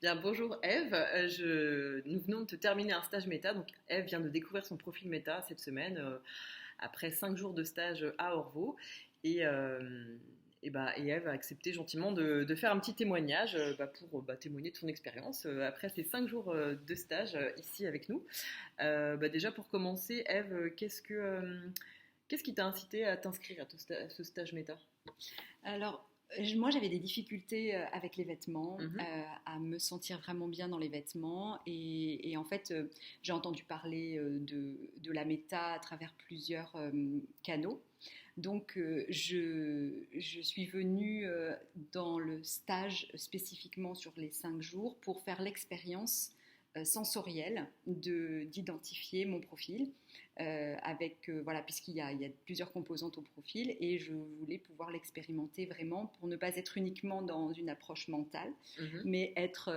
Bien, bonjour Eve. Nous venons de terminer un stage méta. Donc Eve vient de découvrir son profil méta cette semaine après 5 jours de stage à Orvaux. Et, euh, et Eve a accepté gentiment de faire un petit témoignage pour témoigner de son expérience après ces 5 jours de stage ici avec nous. Déjà pour commencer, Eve, qu'est-ce qui t'a incité à t'inscrire à ce stage méta? Alors, moi, j'avais des difficultés avec les vêtements, Mhm. à me sentir vraiment bien dans les vêtements. Et en fait, j'ai entendu parler de la méta à travers plusieurs canaux. Donc, je suis venue dans le stage spécifiquement sur les 5 jours pour faire l'expérience sensorielle d'identifier mon profil voilà, puisqu'il y a plusieurs composantes au profil et je voulais pouvoir l'expérimenter vraiment pour ne pas être uniquement dans une approche mentale, Mhm. mais être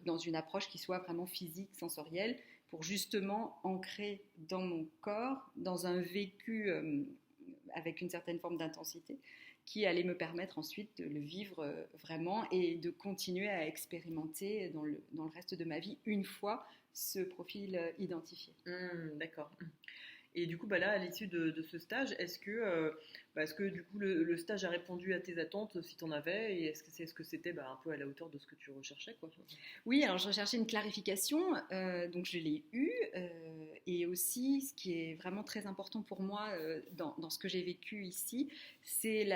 dans une approche qui soit vraiment physique, sensorielle, pour justement ancrer dans mon corps, dans un vécu avec une certaine forme d'intensité qui allait me permettre ensuite de le vivre vraiment et de continuer à expérimenter dans le reste de ma vie une fois ce profil identifié. D'accord. Et du coup, là, à l'issue de ce stage, est-ce que du coup le stage a répondu à tes attentes si tu en avais, et est-ce que c'était un peu à la hauteur de ce que tu recherchais, quoi? Oui, alors je recherchais une clarification, donc je l'ai eue. Et aussi, ce qui est vraiment très important pour moi dans ce que j'ai vécu ici, c'est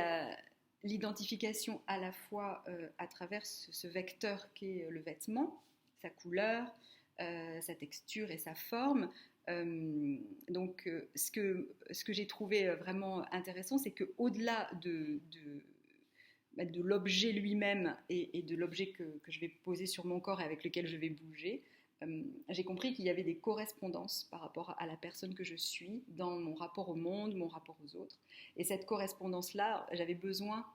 l'identification à la fois à travers ce vecteur qu'est le vêtement, sa couleur, sa texture et sa forme. Ce que j'ai trouvé vraiment intéressant, c'est qu'au-delà de l'objet lui-même et de l'objet que je vais poser sur mon corps et avec lequel je vais bouger, j'ai compris qu'il y avait des correspondances par rapport à la personne que je suis dans mon rapport au monde, mon rapport aux autres. Et cette correspondance-là, j'avais besoin,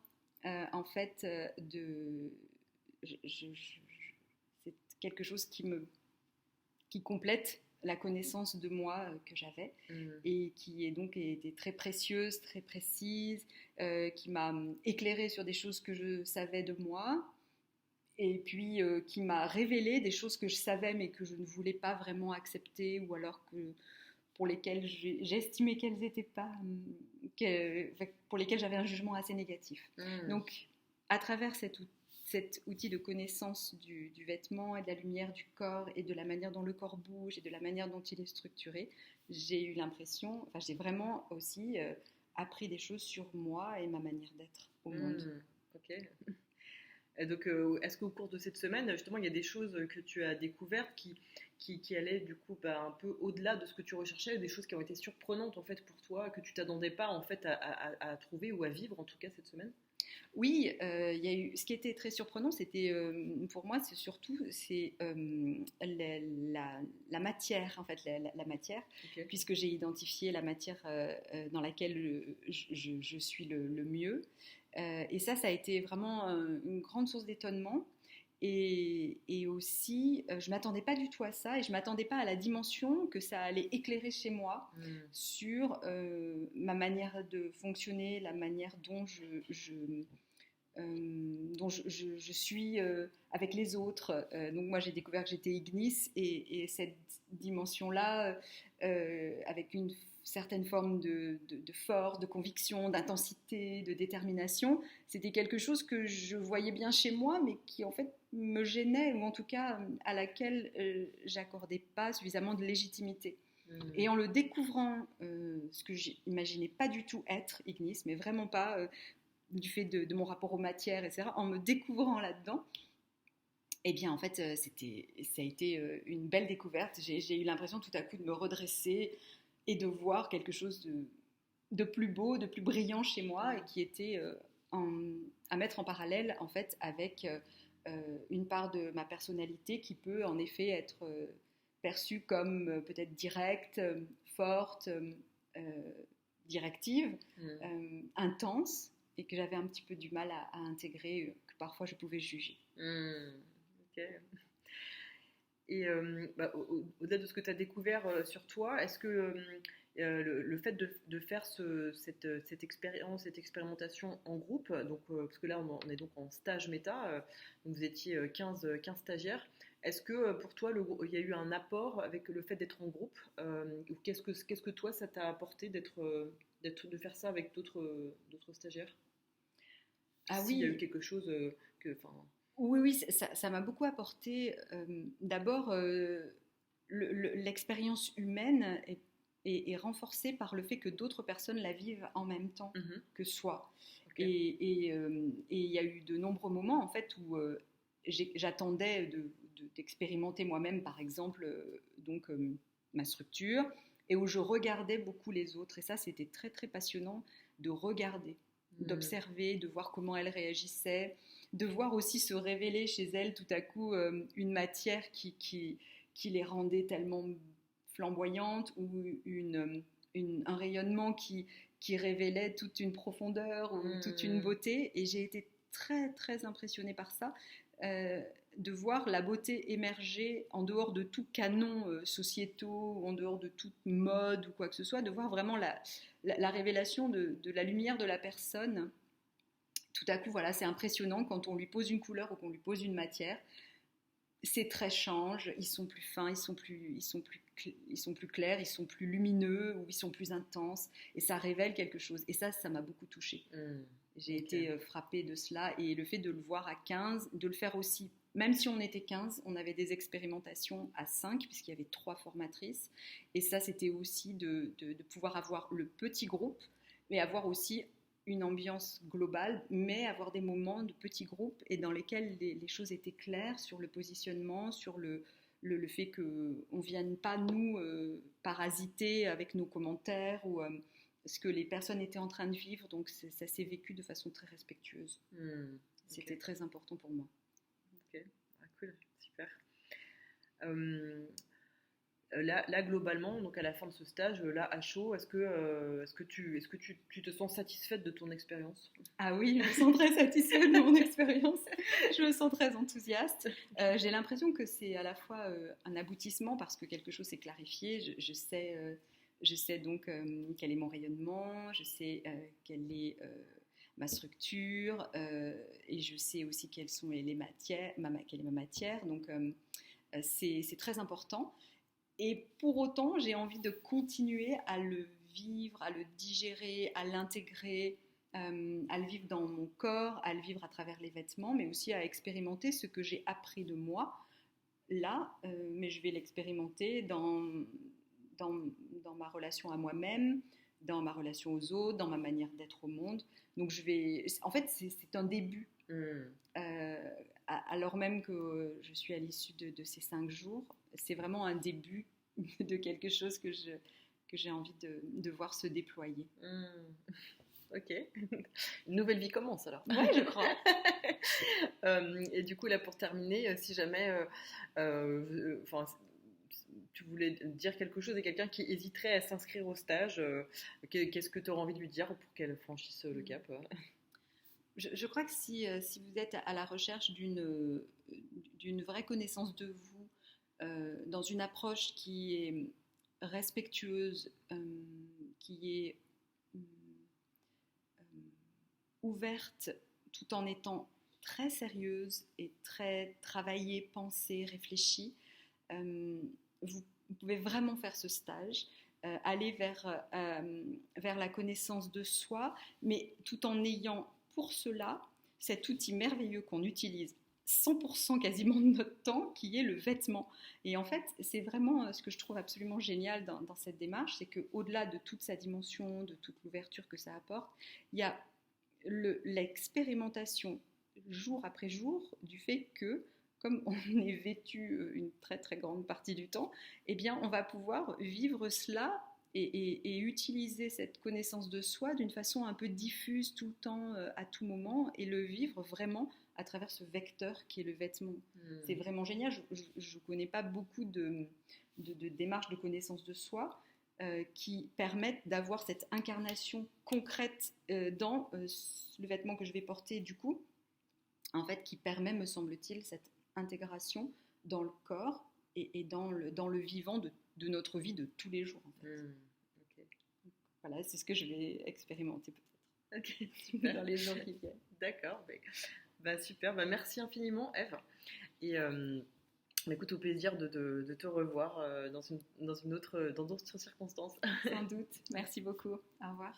en fait, c'est quelque chose qui complète la connaissance de moi que j'avais Mhm. et qui est donc été très précieuse, très précise, qui m'a éclairée sur des choses que je savais de moi et puis qui m'a révélé des choses que je savais mais que je ne voulais pas vraiment accepter ou alors pour lesquelles j'estimais qu'elles n'étaient pas, pour lesquelles j'avais un jugement assez négatif. Mhm. Donc, à travers cet outil de connaissance du vêtement et de la lumière du corps et de la manière dont le corps bouge et de la manière dont il est structuré, j'ai eu l'impression, enfin j'ai vraiment aussi appris des choses sur moi et ma manière d'être au monde. Mhm. Ok. Et donc, est-ce qu'au cours de cette semaine, justement, il y a des choses que tu as découvertes qui allaient du coup un peu au-delà de ce que tu recherchais, des choses qui ont été surprenantes en fait pour toi, que tu t'attendais pas en fait à trouver ou à vivre en tout cas cette semaine? Oui, il y a eu. Ce qui était très surprenant, c'était pour moi, c'est surtout la matière en fait, la matière, Ok. puisque j'ai identifié la matière dans laquelle je suis le mieux. Et ça a été vraiment une grande source d'étonnement. Et aussi, je m'attendais pas du tout à ça et je m'attendais pas à la dimension que ça allait éclairer chez moi Mhm. sur ma manière de fonctionner, la manière dont je suis avec les autres. Donc moi j'ai découvert que j'étais Ignis et cette dimension-là, avec une certaine forme de force, de conviction, d'intensité, de détermination, c'était quelque chose que je voyais bien chez moi, mais qui en fait me gênait, ou en tout cas à laquelle j'accordais pas suffisamment de légitimité. Mhm. Et en le découvrant, ce que j'imaginais pas du tout être Ignis, mais vraiment pas, du fait de mon rapport aux matières, etc., en me découvrant là-dedans, eh bien, en fait, ça a été une belle découverte. J'ai eu l'impression tout à coup de me redresser et de voir quelque chose de plus beau, de plus brillant chez moi et Mhm. qui était à mettre en parallèle, en fait, avec une part de ma personnalité qui peut, en effet, être perçue comme peut-être directe, forte, euh, directive, Mhm. intense, et que j'avais un petit peu du mal à intégrer, que parfois je pouvais juger. Mhm. Ok. Et au-delà de ce que tu as découvert sur toi, est-ce que le fait de faire cette expérience, cette expérimentation en groupe, donc, parce que là on est donc en stage méta, donc vous étiez 15 stagiaires, Est-ce que pour toi, il y a eu un apport avec le fait d'être en groupe ou qu'est-ce que toi, ça t'a apporté de faire ça avec d'autres stagiaires? Ah S'il y a eu oui, quelque chose enfin, oui, oui, ça m'a beaucoup apporté. D'abord, l'expérience humaine est renforcée par le fait que d'autres personnes la vivent en même temps mhm, que soi. ok. Et il y a eu de nombreux moments en fait où j'attendais d'expérimenter moi-même, par exemple, ma structure, et où je regardais beaucoup les autres. Et ça, c'était très très passionnant de regarder, Mm, d'observer, de voir comment elles réagissaient, de voir aussi se révéler chez elles tout à coup une matière qui les rendait tellement flamboyantes ou un rayonnement qui révélait toute une profondeur ou toute une mm, beauté. Et j'ai été très très impressionnée par ça. Euh, de voir la beauté émerger en dehors de tout canon sociétaux, en dehors de toute mode ou quoi que ce soit, de voir vraiment la révélation de la lumière de la personne. Tout à coup, voilà, c'est impressionnant quand on lui pose une couleur ou qu'on lui pose une matière. Ces traits changent, ils sont plus fins, ils sont plus clairs, ils sont plus lumineux ou ils sont plus intenses. Et ça révèle quelque chose. Et ça m'a beaucoup touchée. mm, J'ai ok. été frappée de cela. Et le fait de le voir à 15, de le faire aussi, même si on était 15, on avait des expérimentations à 5, puisqu'il y avait 3 formatrices. Et ça, c'était aussi de pouvoir avoir le petit groupe, mais avoir aussi une ambiance globale, mais avoir des moments de petits groupes et dans lesquels les choses étaient claires sur le positionnement, sur le fait qu'on ne vienne pas nous parasiter avec nos commentaires ou ce que les personnes étaient en train de vivre. Donc ça s'est vécu de façon très respectueuse. Mm, ok. C'était très important pour moi. Ok. Ah, cool, super. Euh, là, globalement, donc à la fin de ce stage, là, à chaud, est-ce que tu te sens satisfaite de ton expérience? Ah oui, je me sens très satisfaite de mon expérience. Je me sens très enthousiaste. J'ai l'impression que c'est à la fois un aboutissement parce que quelque chose s'est clarifié. Je sais donc quel est mon rayonnement, je sais quelle est ma structure et je sais aussi quelles sont les matières, quelle est ma matière. Donc c'est très important. Et pour autant, j'ai envie de continuer à le vivre, à le digérer, à l'intégrer, à le vivre dans mon corps, à le vivre à travers les vêtements, mais aussi à expérimenter ce que j'ai appris de moi là, mais je vais l'expérimenter dans, dans ma relation à moi-même, dans ma relation aux autres, dans ma manière d'être au monde. Donc en fait, c'est un début. Mm, Euh, Alors même que je suis à l'issue de ces 5 jours, c'est vraiment un début de quelque chose que j'ai envie de voir se déployer. mm. Ok. Une nouvelle vie commence alors. Ouais, je crois. Et du coup, là, pour terminer, si jamais enfin, tu voulais dire quelque chose à quelqu'un qui hésiterait à s'inscrire au stage, qu'est-ce que tu aurais envie de lui dire pour qu'elle franchisse le cap? Je crois que si vous êtes à la recherche d'une vraie connaissance de vous, dans une approche qui est respectueuse, qui est euh, ouverte tout en étant très sérieuse et très travaillée, pensée, réfléchie, euh, vous pouvez vraiment faire ce stage, aller vers la connaissance de soi, mais tout en ayant pour cela cet outil merveilleux qu'on utilise 100% quasiment de notre temps, qui est le vêtement. Et en fait, c'est vraiment ce que je trouve absolument génial dans cette démarche, c'est qu'au-delà de toute sa dimension, de toute l'ouverture que ça apporte, il y a l'expérimentation jour après jour du fait que, comme on est vêtu une très très grande partie du temps, eh bien on va pouvoir vivre cela et utiliser cette connaissance de soi d'une façon un peu diffuse tout le temps, à tout moment, et le vivre vraiment à travers ce vecteur qui est le vêtement. C'est Mm. vraiment génial. Je ne connais pas beaucoup de démarches de connaissance de soi qui permettent d'avoir cette incarnation concrète dans le vêtement que je vais porter du coup, en fait, qui permet, me semble-t-il, cette intégration dans le corps et dans le vivant de notre vie de tous les jours, en fait. Mm. Ok. Voilà, c'est ce que je vais expérimenter Ok, peut-être super. dans les jours qui viennent. D'accord. Bah, super. Bah, merci infiniment, Eve. Et Écoute, au plaisir de te revoir dans d'autres circonstances. Sans doute. Merci beaucoup. Au revoir.